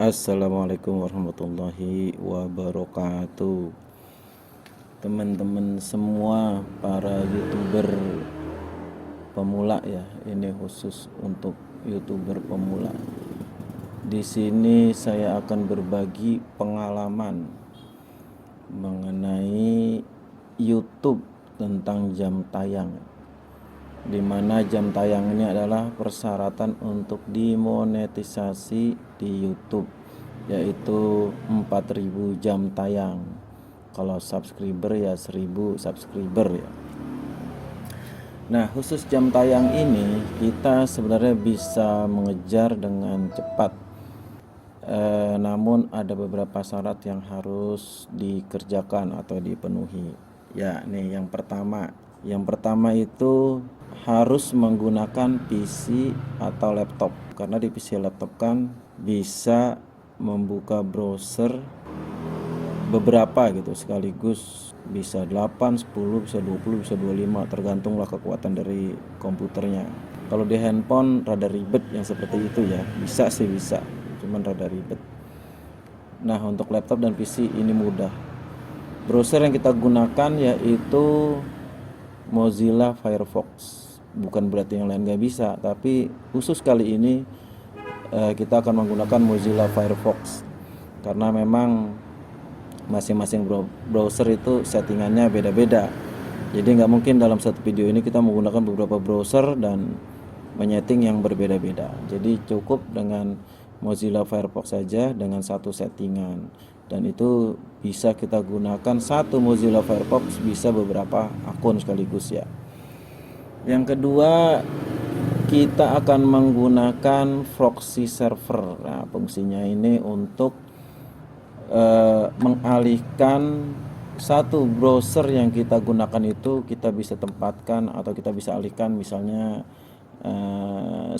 Assalamualaikum warahmatullahi wabarakatuh. Teman-teman semua para YouTuber pemula ya, ini khusus untuk YouTuber pemula. Di sini saya akan berbagi pengalaman mengenai YouTube tentang jam tayang, di mana jam tayang ini adalah persyaratan untuk dimonetisasi di YouTube, yaitu 4.000 jam tayang. Kalau subscriber ya 1.000 subscriber ya. Nah, khusus jam tayang ini kita sebenarnya bisa mengejar dengan cepat. Namun ada beberapa syarat yang harus dikerjakan atau dipenuhi. Ya, nih yang pertama. Yang pertama itu harus menggunakan PC atau laptop, karena di PC laptop kan bisa membuka browser beberapa gitu sekaligus, bisa 8, 10, bisa 20, bisa 25, tergantunglah kekuatan dari komputernya. Kalau di handphone rada ribet yang seperti itu ya, bisa sih bisa, cuman rada ribet. Nah, untuk laptop dan PC ini mudah. Browser yang kita gunakan yaitu Mozilla Firefox. Bukan berarti yang lain nggak bisa, tapi khusus kali ini kita akan menggunakan Mozilla Firefox karena memang masing-masing browser itu settingannya beda-beda. Jadi nggak mungkin dalam satu video ini kita menggunakan beberapa browser dan menyeting yang berbeda-beda. Jadi cukup dengan Mozilla Firefox saja dengan satu settingan, dan itu bisa kita gunakan satu Mozilla Firefox bisa beberapa akun sekaligus ya. Yang kedua, kita akan menggunakan proxy server. Nah, fungsinya ini untuk mengalihkan satu browser yang kita gunakan itu kita bisa tempatkan atau kita bisa alihkan, misalnya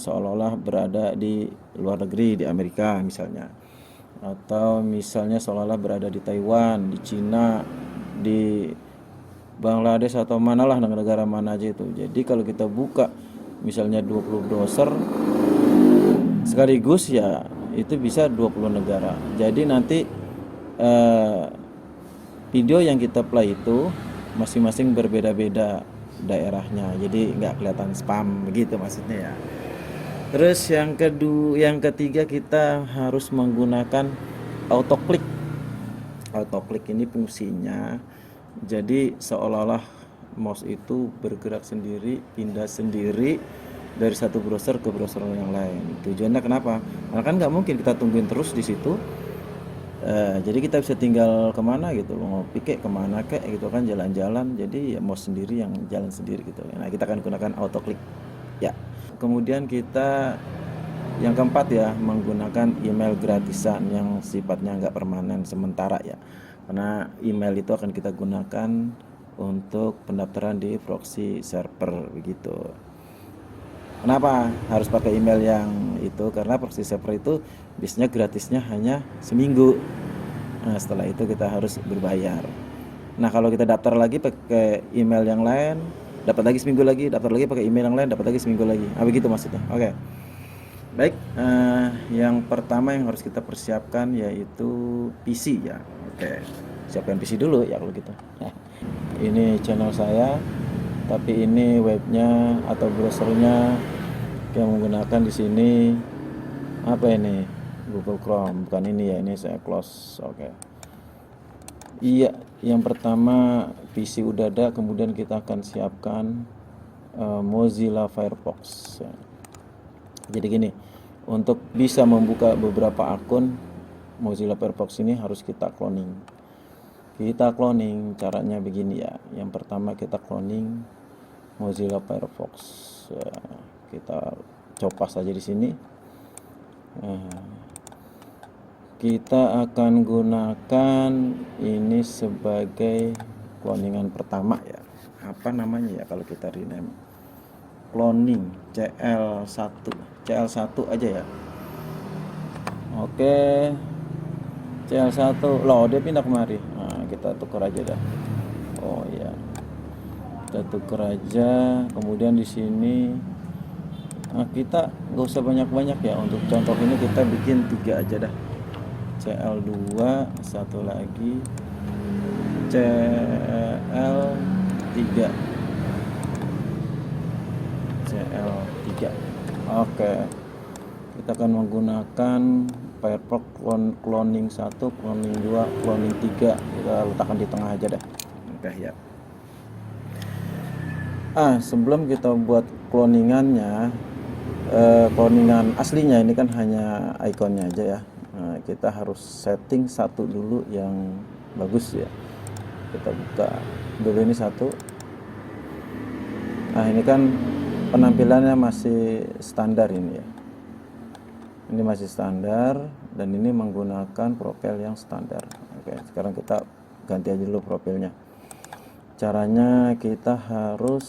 seolah-olah berada di luar negeri, di Amerika misalnya, atau misalnya seolah-olah berada di Taiwan, di Cina, di Bangladesh, atau manalah negara mana aja itu. Jadi kalau kita buka misalnya 20 browser sekaligus ya itu bisa 20 negara. Jadi nanti video yang kita play itu masing-masing berbeda-beda daerahnya, jadi nggak kelihatan spam begitu maksudnya ya. Terus yang ketiga, kita harus menggunakan autoclick. Autoclick ini fungsinya jadi seolah-olah mouse itu bergerak sendiri, pindah sendiri dari satu browser ke browser yang lain. Tujuannya kenapa? Karena kan nggak mungkin kita tungguin terus di situ. Jadi kita bisa tinggal kemana gitu, mau pikir kemana kayak gitu kan, jalan-jalan, jadi ya mouse sendiri yang jalan sendiri gitu. Nah, kita akan gunakan autoclick ya. Kemudian kita yang keempat ya, menggunakan email gratisan yang sifatnya nggak permanen, sementara ya, karena email itu akan kita gunakan untuk pendaftaran di proxy server begitu. Kenapa harus pakai email yang itu? Karena proxy server itu biasanya gratisnya hanya seminggu. Nah, setelah itu kita harus berbayar. Nah, kalau kita daftar lagi pakai email yang lain, dapat lagi seminggu lagi, daftar lagi pakai email yang lain, dapat lagi seminggu lagi. Nah, begitu maksudnya. Oke. Baik, yang pertama yang harus kita persiapkan yaitu PC ya. Oke, siapkan PC dulu ya kalau gitu. Ini channel saya, tapi ini webnya atau browsernya yang menggunakan di sini apa ini? Google Chrome, bukan ini ya. Ini saya close. Oke. Iya, yang pertama PC udah ada, kemudian kita akan siapkan Mozilla Firefox. Jadi gini, untuk bisa membuka beberapa akun Mozilla Firefox ini harus kita cloning. Kita cloning caranya begini ya. Yang pertama kita cloning Mozilla Firefox. Kita copas aja di sini. Kita akan gunakan ini sebagai cloningan pertama ya. Apa namanya ya kalau kita rename? Cloning CL1 aja ya. Oke, CL1 loh, dia pindah kemari. Nah, kita tukar aja dah. Oh ya, kita tukar aja. Kemudian di sini kita nggak usah banyak-banyak ya. Untuk contoh ini kita bikin 3 aja dah. CL2, satu lagi CL3. CL3. Oke. Kita akan menggunakan Firefox cloning 1, cloning 2, cloning 3. Kita letakkan di tengah aja deh. Oke ya. Sebelum kita buat cloningannya, cloningan aslinya ini kan hanya ikonnya aja ya. Kita harus setting satu dulu yang bagus ya. Kita buka dulu ini satu. Ini kan penampilannya masih standar ini ya. Ini masih standar dan ini menggunakan profil yang standar. Oke, sekarang kita ganti aja dulu profilnya. Caranya kita harus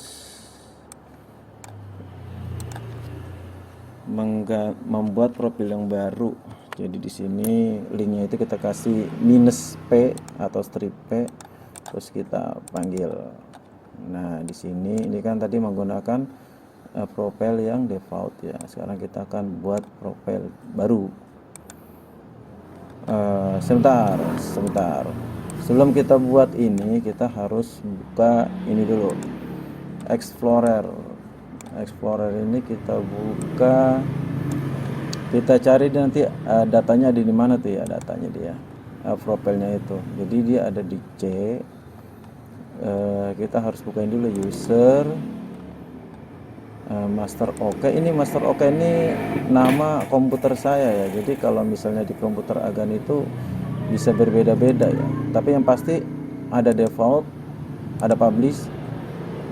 membuat profil yang baru. Jadi di sini linknya itu kita kasih -p atau strip p, terus kita panggil. Nah di sini ini kan tadi menggunakan profil yang default ya. Sekarang kita akan buat profil baru. Sebentar. Sebelum kita buat ini, kita harus buka ini dulu, Explorer ini kita buka. Kita cari nanti datanya ada di mana tuh ya, datanya dia, profilnya itu. Jadi dia ada di C. Kita harus bukain dulu user, master OK. Ini master OK ini nama komputer saya ya. Jadi kalau misalnya di komputer Agan itu bisa berbeda-beda ya. Tapi yang pasti ada default, ada publish,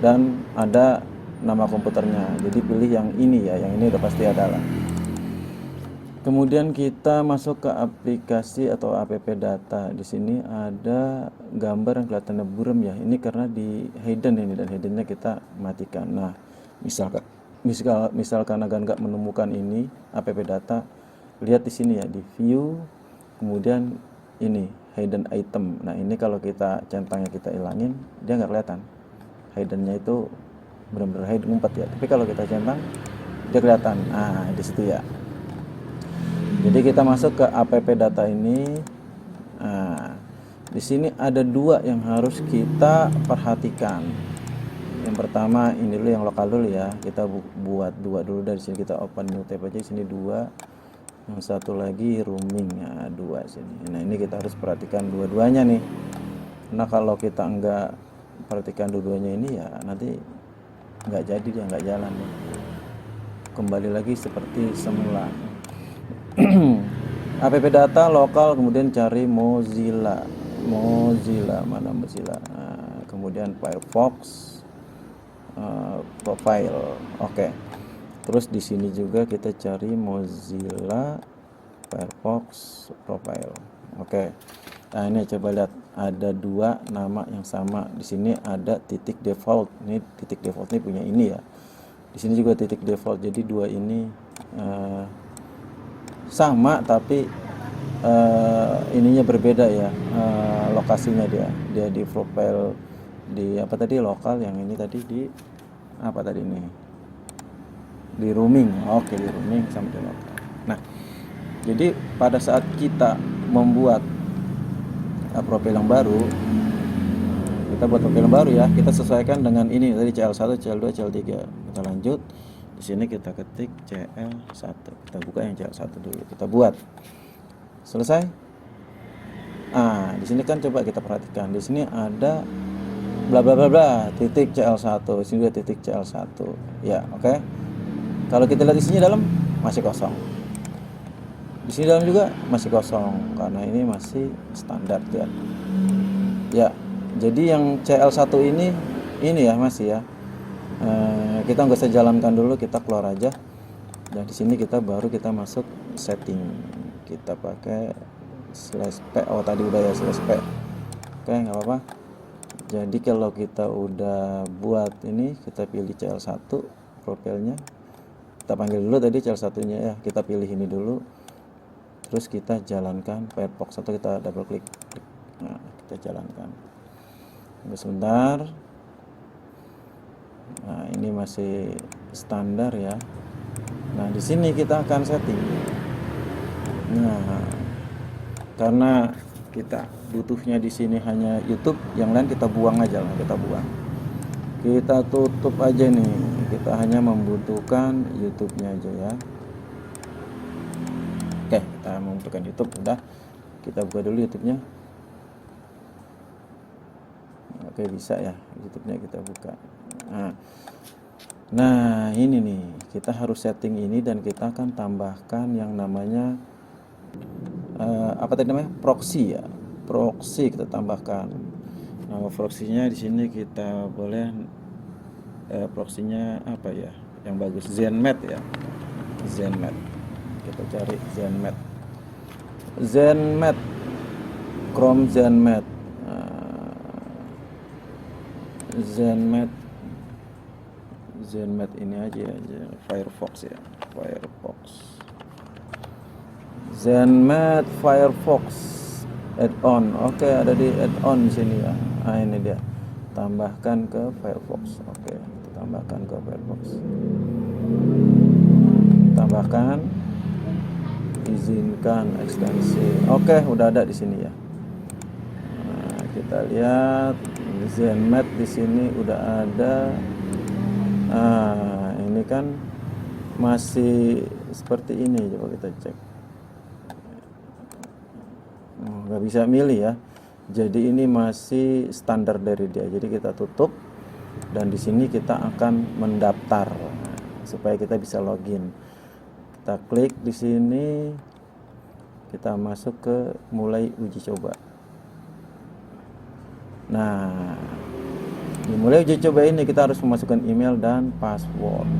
dan ada nama komputernya. Jadi pilih yang ini ya, yang ini udah pasti ada lah. Kemudian kita masuk ke aplikasi atau app data. Di sini ada gambar yang kelihatannya buram ya. Ini karena di hidden ini, dan hiddennya kita matikan. Nah, misalkan Agan nggak menemukan ini app data, lihat di sini ya, di view, kemudian ini hidden item. Nah ini kalau kita centangnya kita ilangin, dia nggak kelihatan. Hiddennya itu benar-benar hidden ngumpet ya. Tapi kalau kita centang, dia kelihatan. Di situ ya. Jadi kita masuk ke app data ini. Di sini ada dua yang harus kita perhatikan. Yang pertama ini dulu, yang lokal dulu ya. Kita buat dua dulu. Dari sini kita open new tab aja. Di sini dua. Yang satu lagi roaming, dua sini. Nah ini kita harus perhatikan dua-duanya nih. Nah kalau kita enggak perhatikan dua-duanya ini ya, nanti nggak jadi, dia nggak jalan nih. Kembali lagi seperti semula. App data lokal, kemudian cari Mozilla, mana Mozilla. Kemudian Firefox profile. Oke. Terus di sini juga kita cari Mozilla Firefox profile. Oke. Nah ini coba lihat, ada dua nama yang sama. Di sini ada titik default. Ini titik default ini punya ini ya. Di sini juga titik default. Jadi dua ini sama tapi ininya berbeda ya, lokasinya dia di profile di apa tadi, lokal. Yang ini tadi di apa tadi ini, di roaming. Oke, di roaming sama di lokal. Nah jadi pada saat kita membuat profil yang baru, kita buat profil yang baru ya, kita sesuaikan dengan ini tadi CL1, CL2, CL3. Kita lanjut. Di sini kita ketik CL1. Kita buka yang CL1 dulu. Kita buat. Selesai. Di sini kan coba kita perhatikan. Di sini ada bla bla bla bla titik CL1. Di sini juga titik CL1. Ya, oke. Kalau kita lihat di sini dalam masih kosong. Di sini dalam juga masih kosong karena ini masih standar ya. Ya. Jadi yang CL1 ini ya masih ya. Kita nggak usah jalankan dulu, kita keluar aja. Dan di sini kita baru kita masuk setting. Kita pakai /p. Tadi udah ya /p. Oke, nggak apa-apa. Jadi kalau kita udah buat ini, kita pilih CL1 profilnya. Kita panggil dulu tadi CL1-nya ya. Kita pilih ini dulu. Terus kita jalankan Firefox atau kita double klik. Nah, kita jalankan. Tunggu sebentar. Nah, ini masih standar ya. Nah, di sini kita akan setting. Nah, karena kita butuhnya di sini hanya YouTube, yang lain kita buang aja lah, kita buang. Kita tutup aja nih, kita hanya membutuhkan YouTube-nya aja ya. Oke, kita membutuhkan YouTube, udah. Kita buka dulu YouTube-nya. Oke, bisa ya, YouTube-nya kita buka. Nah, ini nih, kita harus setting ini dan kita akan tambahkan yang namanya apa tadi namanya? Proxy ya. Proxy kita tambahkan. Nama proxy-nya di sini kita boleh proxy-nya apa ya? Yang bagus, ZenMed ya. ZenMed. Kita cari ZenMed. ZenMed. Chrome ZenMed. ZenMed ini aja Firefox ya. Firefox. ZenMed Firefox add-on. Oke, ada di add-on di sini ya. Nah, ini dia. Tambahkan ke Firefox. Oke, kita tambahkan ke Firefox. Tambahkan, izinkan ekstensi. Oke, udah ada di sini ya. Nah, kita lihat ZenMed di sini udah ada. Nah, ini kan masih seperti ini, coba kita cek. Nggak bisa milih ya, jadi ini masih standar dari dia, jadi kita tutup dan di sini kita akan mendaftar supaya kita bisa login. Kita klik di sini, kita masuk ke mulai uji coba. Nah, di mulai uji coba ini kita harus memasukkan email dan password.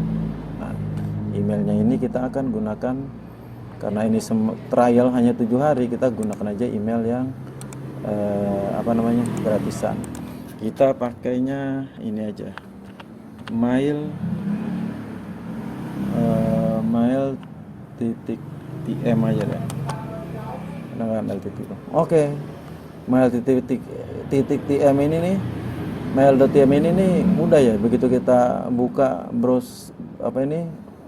Nah, emailnya ini kita akan gunakan, karena ini trial hanya 7 hari, kita gunakan aja email yang gratisan. Kita pakainya ini aja, mail.tm aja deh. Oke, mail.tm ini nih, mail.tm ini nih mudah ya. Begitu kita buka browse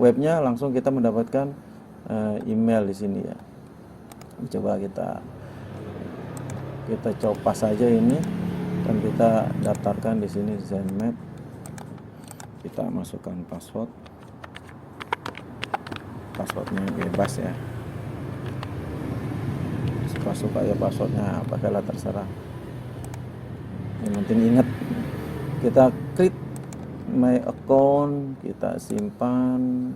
webnya, langsung kita mendapatkan email di sini ya. Coba kita copas saja ini dan kita daftarkan di sini ZenMed. Kita masukkan passwordnya bebas ya, suka-suka ya passwordnya, pakailah terserah, yang penting ingat. Kita klik my account, kita simpan.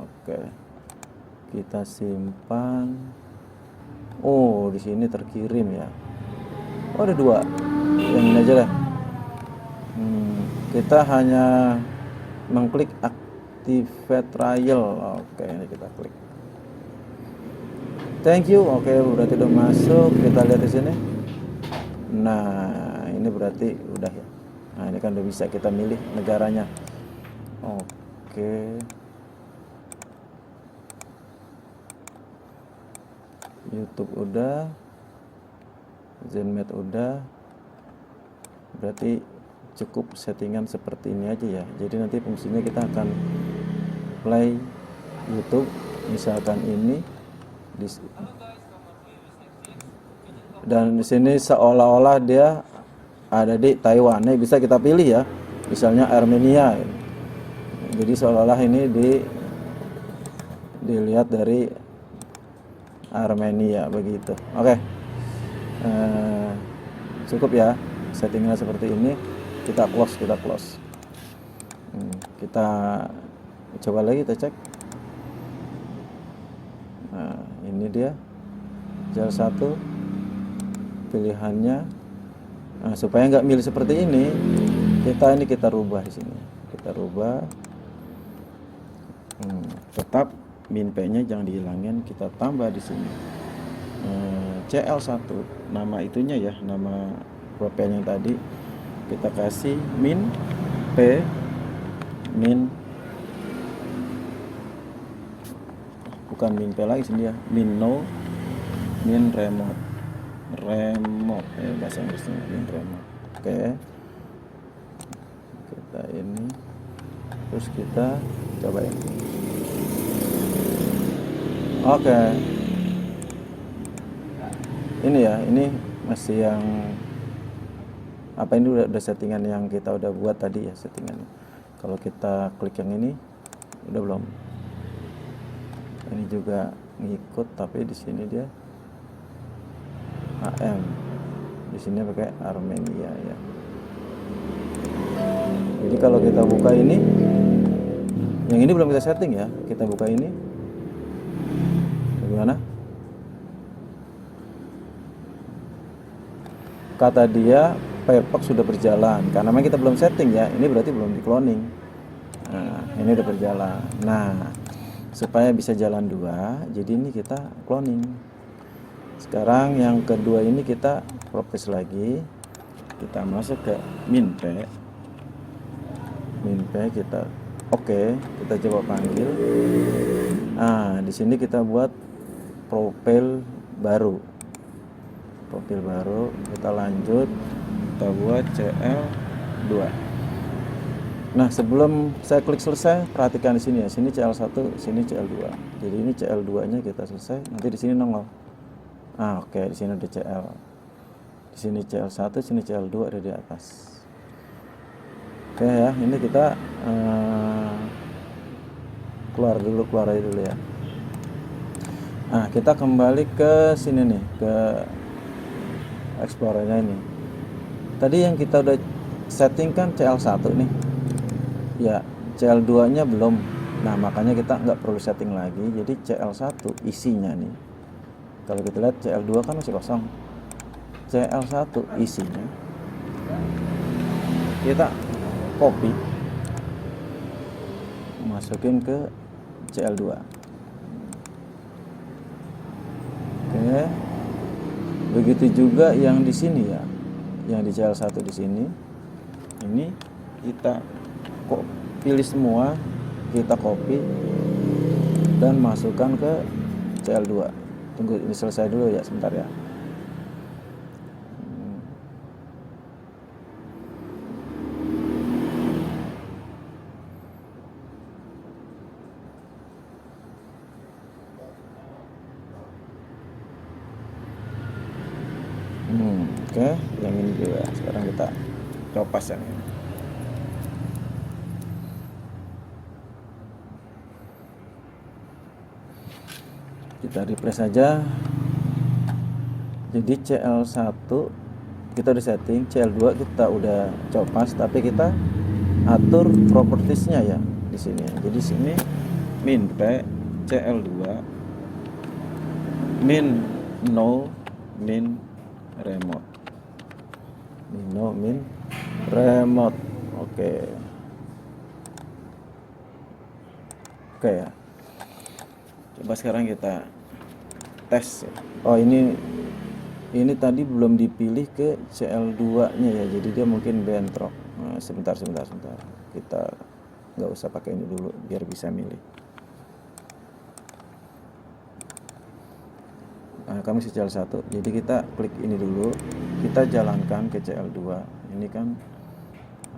Oke, kita simpan. Oh, di sini terkirim ya. Oh, ada 2. Yang ini aja deh. Kita hanya mengklik activate trial. Oke, ini kita klik. Thank you. Oke, berarti udah masuk. Kita lihat di sini. Nah, ini berarti udah ya. Nah, ini kan udah bisa kita milih negaranya. Oke. YouTube udah, ZenMed udah, berarti cukup settingan seperti ini aja ya. Jadi nanti fungsinya kita akan play YouTube, misalkan ini, dan di sini seolah-olah dia ada di Taiwan. Ini bisa kita pilih ya, misalnya Armenia. Jadi seolah-olah ini dilihat dari Armenia begitu. Oke. Cukup ya settingnya seperti ini. Kita close. Kita coba lagi, kita cek. Nah, ini dia jalan 1 pilihannya. Nah, supaya nggak milih seperti ini, kita rubah di sini. Kita rubah. Tetap min.p-nya jangan dihilangin, kita tambah di sini CL1, nama itunya ya, nama profilnya tadi kita kasih min.p, bukan min.p lagi sini ya, min remote bahasa Inggrisnya min remote. Oke, kita ini terus kita cobain. Oke. ini ya, ini masih yang apa, ini udah settingan yang kita udah buat tadi ya settingannya. Kalau kita klik yang ini udah belum, ini juga ngikut tapi di sini dia AM, di sini pakai Armenia ya. Jadi kalau kita buka ini, yang ini belum kita setting ya, kita buka ini bagaimana, kata dia Firefox sudah berjalan, karena memang kita belum setting ya, ini berarti belum di cloning. Nah ini udah berjalan. Nah supaya bisa jalan dua, jadi ini kita cloning. Sekarang yang kedua ini kita properties lagi, kita masuk ke minp, kita oke, kita coba panggil. Nah di sini kita buat profil baru, kita lanjut, kita buat CL2. Nah sebelum saya klik selesai, perhatikan di sini ya, sini CL1, sini CL2. Jadi ini CL2 nya kita selesai, nanti di sini nongol. Oke, di sini ada CL, di sini CL1, sini CL2 ada di atas. Oke ya, ini kita keluar aja dulu ya. Nah kita kembali ke sini nih, ke Explorer-nya ini. Tadi yang kita udah setting kan CL1 nih ya, CL2 nya belum. Nah makanya kita nggak perlu setting lagi. Jadi CL1 isinya nih, kalau kita lihat CL2 kan masih kosong, CL1 isinya kita copy, masukin ke CL2. Oke, begitu juga yang di sini ya, yang di CL1 di sini, ini kita kok pilih semua, kita copy dan masukkan ke CL2. Tunggu ini selesai dulu ya, sebentar ya. Oke, yang ini juga. Sekarang kita copas yang ini. Kita refresh saja. Jadi CL1 kita udah setting, CL2 kita udah copas, tapi kita atur propertiesnya ya di sini. Jadi sini min p CL2 min no min remote, min remote. Oke ya, coba sekarang kita tes. Oh ini tadi belum dipilih ke CL2 nya ya, jadi dia mungkin bentrok. Nah, sebentar kita nggak usah pakai ini dulu biar bisa milih. Nah, kami CL1, jadi kita klik ini dulu, kita jalankan ke CL2 ini kan.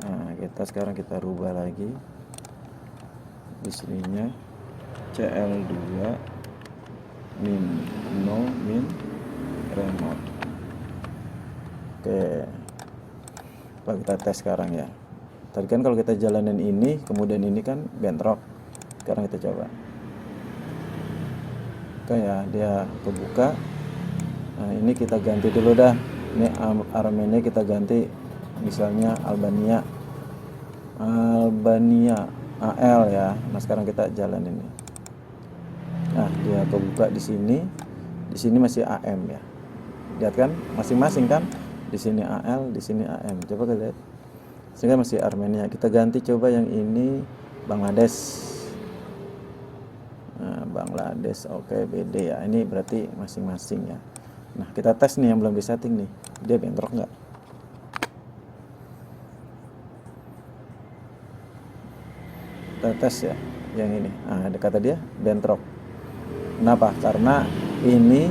Nah kita sekarang kita rubah lagi di sininya, CL2 min no min remote. Oke, coba kita tes sekarang ya. Tadi kan kalau kita jalanin ini, kemudian ini kan bentrok. Sekarang kita coba. Oke ya, dia kebuka. Nah ini kita ganti dulu dah, ini Armenia kita ganti misalnya Albania AL ya. Nah sekarang kita jalan ini. Nah dia kebuka di sini masih AM ya. Lihat kan masing-masing kan, di sini AL, di sini AM. Coba kita lihat, sehingga masih Armenia. Kita ganti coba yang ini Bangladesh. Nah, Bangladesh oke, BD ya. Ini berarti masing-masing ya. Nah kita tes nih yang belum disetting nih, dia bentrok nggak? Kita tes ya yang ini. Nah ada kata dia bentrok. Kenapa? Karena ini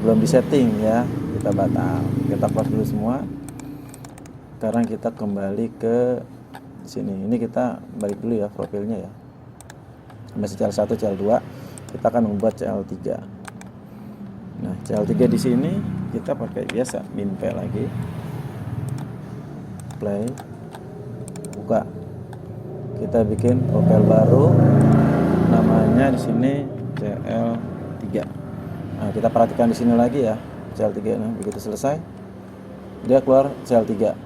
belum disetting ya. Kita batal, kita close dulu semua. Sekarang kita kembali ke sini. Ini kita balik dulu ya profilnya ya, masih CL1 CL2, kita akan membuat CL3. Nah, CL3 di sini kita pakai biasa min P lagi. Play. Buka. Kita bikin profil baru. Namanya di sini CL3. Nah, kita perhatikan di sini lagi ya. CL3. Nah, begitu selesai dia keluar CL3.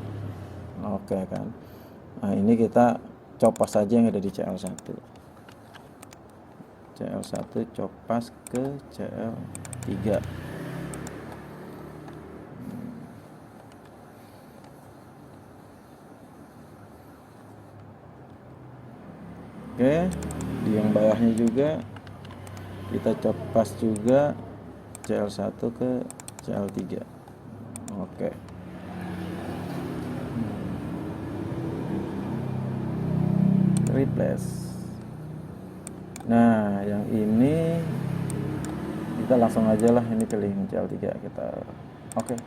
Oke kan. Nah, ini kita copas saja yang ada di CL1. CL1 copas ke CL3. Oke, di yang bawahnya juga kita copas juga CL1 ke CL3. Oke. Replace. Nah, yang ini kita langsung aja lah, ini pilih CL3 kita. Oke.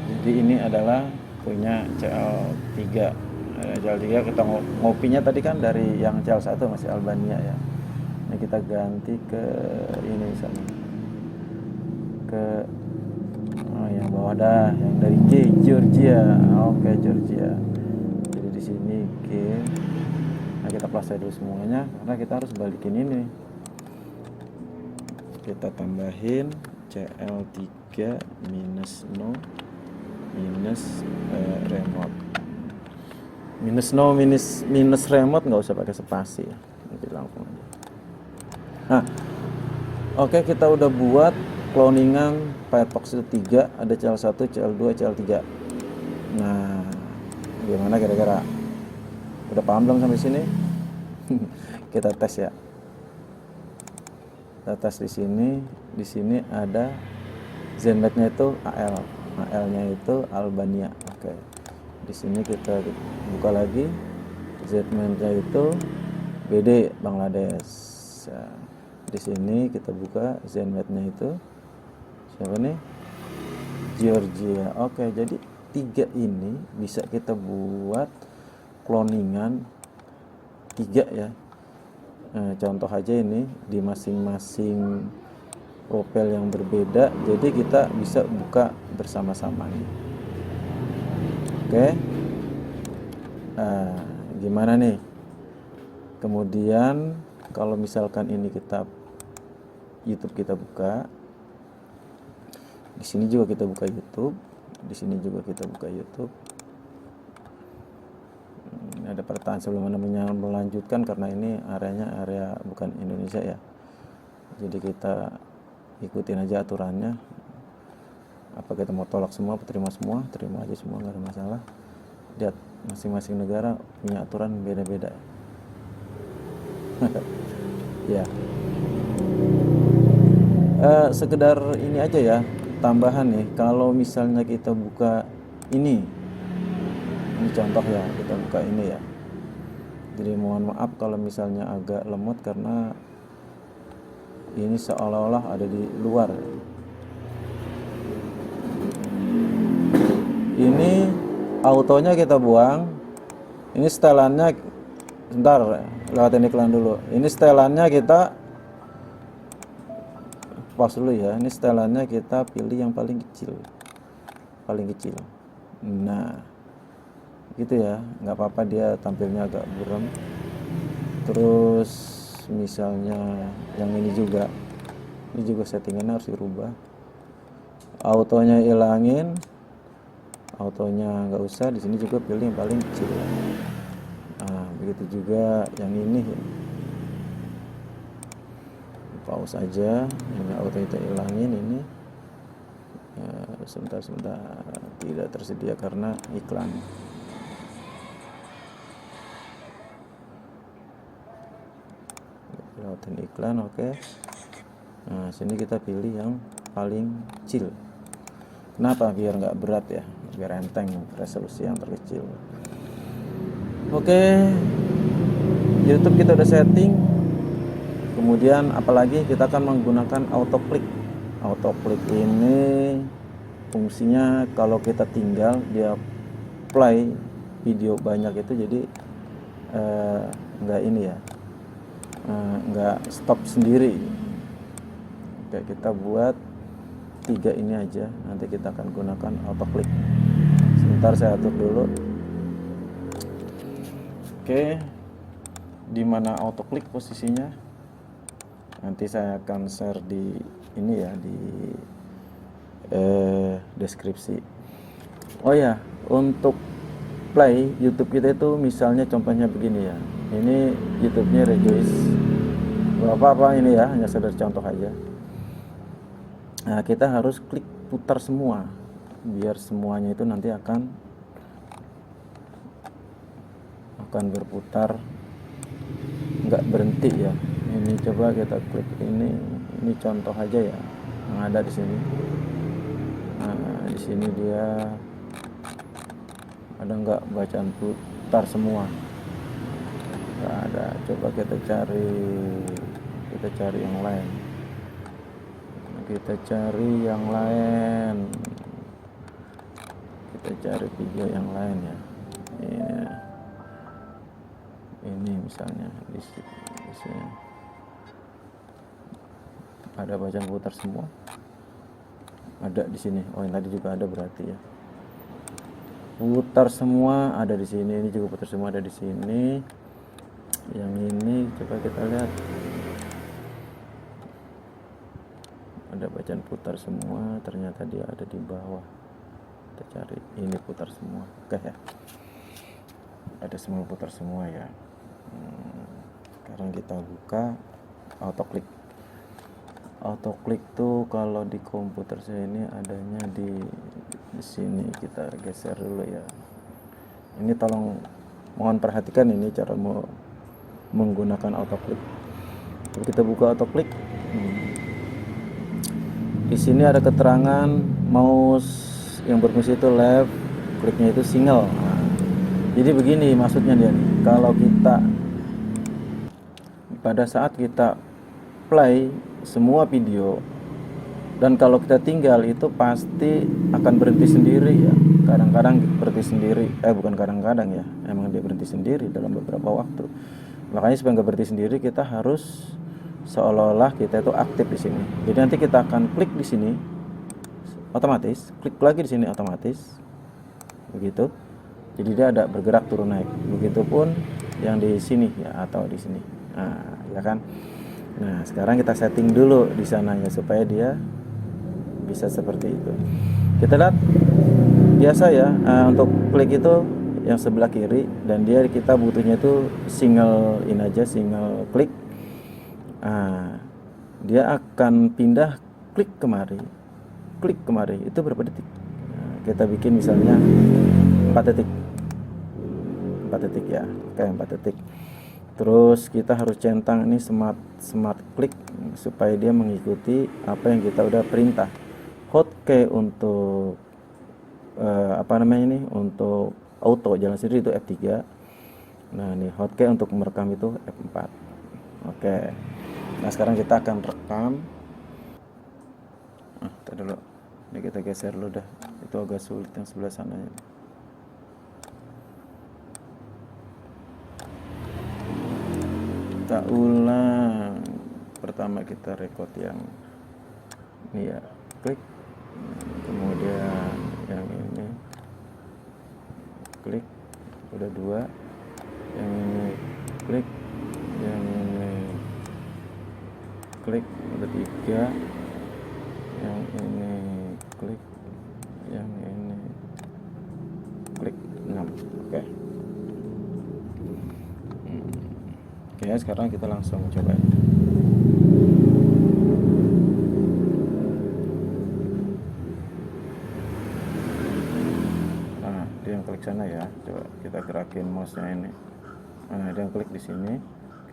Jadi ini adalah punya CL3. CL3 kita ngopinya tadi kan dari yang CL1 masih Albania ya. Ini kita ganti ke ini misalnya. Ke yang bawah dah, yang dari Georgia. Oke, Georgia. Jadi di sini nah kita plus dulu semuanya karena kita harus balikin ini. Kita tambahin CL3 minus no minus remote. Minus no minus remote nggak usah pakai spasi ya. Nanti langsung aja. Nah, oke, kita udah buat cloningan Firefox itu 3, ada CL1, CL2, CL3. Nah, gimana kira-kira? Udah paham belum sampai sini? Kita tes ya. Kita tes di sini. Di sini ada Zenmate-nya itu AL. AL-nya itu Albania. Oke. Di sini kita buka lagi. Zenmate-nya itu BD Bangladesh. Ya. Di sini kita buka Zenmate-nya itu siapa nih? Georgia. Oke, jadi 3 ini bisa kita buat cloningan 3 ya. Contoh aja ini di masing-masing profil yang berbeda, jadi kita bisa buka bersama-sama nih. Oke. Gimana nih? Kemudian kalau misalkan ini kita YouTube kita buka, di sini juga kita buka YouTube, di sini juga kita buka YouTube. Ada pertanyaan sebelum Anda melanjutkan karena ini areanya area bukan Indonesia ya. Jadi kita ikutin aja aturannya. Apa kita mau tolak semua, terima semua, terima aja semua, nggak ada masalah. Lihat masing-masing negara punya aturan beda-beda. Ya. Sekedar ini aja ya, tambahan nih. Kalau misalnya kita buka ini contoh ya, kita buka ini ya. Jadi mohon maaf kalau misalnya agak lemot karena ini seolah-olah ada di luar. Ini autonya kita buang. Ini setelannya, sebentar, lewatin iklan dulu. Ini setelannya kita pause dulu ya. Ini setelannya kita pilih yang paling kecil, nah gitu ya, nggak apa-apa dia tampilnya agak buram. Terus misalnya yang ini juga settingannya harus dirubah. Autonya ilangin, autonya nggak usah, di sini juga pilih yang paling kecil. Nah begitu juga yang ini, pause aja, ini auto kita ilangin ini. Sebentar, tidak tersedia karena iklan. Lewatin iklan, oke. Nah sini kita pilih yang paling kecil. Kenapa? Biar nggak berat ya, biar enteng, resolusi yang terkecil. Oke, YouTube kita udah setting. Kemudian apalagi kita akan menggunakan autoclick. Autoclick ini fungsinya kalau kita tinggal dia play video banyak itu, jadi nggak ini ya, nggak stop sendiri. Oke, kita buat tiga ini aja, nanti kita akan gunakan auto click. Sebentar saya atur dulu. Oke, di mana auto click posisinya nanti saya akan share di ini ya, di deskripsi. Oh ya, untuk play YouTube kita itu misalnya contohnya begini ya, ini YouTube-nya Rejoice apa ini ya, hanya sekedar contoh aja. Nah, kita harus klik putar semua biar semuanya itu nanti akan berputar, nggak berhenti ya. Ini coba kita klik ini contoh aja ya yang ada di sini. Nah, di sini dia ada nggak bacaan putar semua? Nggak ada. Coba kita cari yang lain. Kita cari video yang lain ya. Ini misalnya di sini ada bacaan putar semua. Ada di sini. Oh, yang tadi juga ada berarti ya. Putar semua ada di sini, ini juga putar semua ada di sini. Yang ini coba kita lihat, ada bacaan putar semua, ternyata dia ada di bawah. Kita cari ini putar semua. Oke ya, ada semua putar semua ya. Sekarang kita buka auto click tuh kalau di komputer saya ini adanya di sini. Kita geser dulu ya. Ini mohon perhatikan ini cara menggunakan auto click. Kita buka auto click. Di sini ada keterangan mouse yang berfungsi itu left, kliknya itu single. Nah, jadi begini maksudnya dia nih. Kalau kita pada saat kita play semua video, dan kalau kita tinggal itu pasti akan berhenti sendiri ya. Kadang-kadang berhenti sendiri, bukan kadang-kadang ya, emang dia berhenti sendiri dalam beberapa waktu. Makanya supaya nggak berhenti sendiri, kita harus seolah-olah kita itu aktif di sini. Jadi nanti kita akan klik di sini, otomatis, klik lagi di sini otomatis, begitu. Jadi dia ada bergerak turun naik. Begitupun yang di sini ya, atau di sini. Nah, ya kan. Nah, sekarang kita setting dulu di sana ya supaya dia bisa seperti itu. Kita lihat biasa ya, untuk klik itu yang sebelah kiri, dan kita butuhnya itu single klik. Dia akan pindah klik kemari itu berapa detik. Kita bikin misalnya 4 detik ya. Oke, 4 detik. Terus kita harus centang ini smart click supaya dia mengikuti apa yang kita udah perintah. Hotkey untuk untuk auto jalan sendiri itu F3. Nah, ini hotkey untuk merekam itu F4. Oke. Nah, sekarang kita akan rekam. Tadi dulu. Ini kita geser dulu dah. Itu agak sulit yang sebelah sana ya. Kita ulang. Pertama kita record yang ini ya, klik. Kemudian yang ini klik, udah 2. Yang ini klik, yang ini klik, udah 3. Yang ini klik, yang ini klik 6. Oke. Oke, sekarang kita langsung coba. Nah, dia yang klik sana ya. Coba kita gerakin mouse-nya ini. Nah, dia yang klik di sini.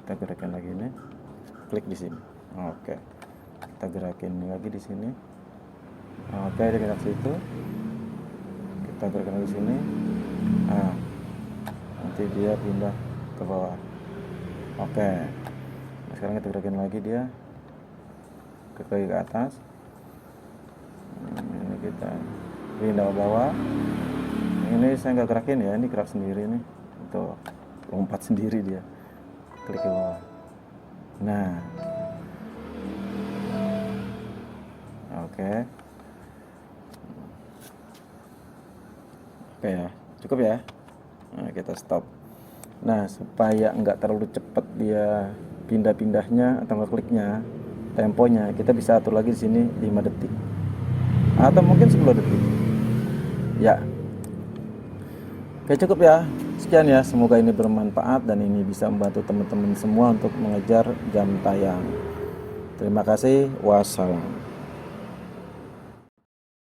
Kita gerakin lagi ini. Klik di sini. Oke. Kita gerakin lagi di sini. Oke, dia gerak situ. Kita gerakin lagi di sini. Nah, nanti dia pindah ke bawah. Oke. Nah, sekarang kita gerakin lagi dia ke atas. Ini kita pindah ke bawah. Ini saya nggak gerakin ya, ini gerak sendiri nih. Tuh, lompat sendiri dia. Klik ke bawah. Nah. Oke. Oke ya, cukup ya. Nah, kita stop. Nah, supaya nggak terlalu cepat dia pindah-pindahnya atau ngekliknya, temponya, kita bisa atur lagi di sini 5 detik atau mungkin 10 detik. Ya, oke cukup ya. Sekian ya, semoga ini bermanfaat dan ini bisa membantu teman-teman semua untuk mengejar jam tayang. Terima kasih. Wassalam.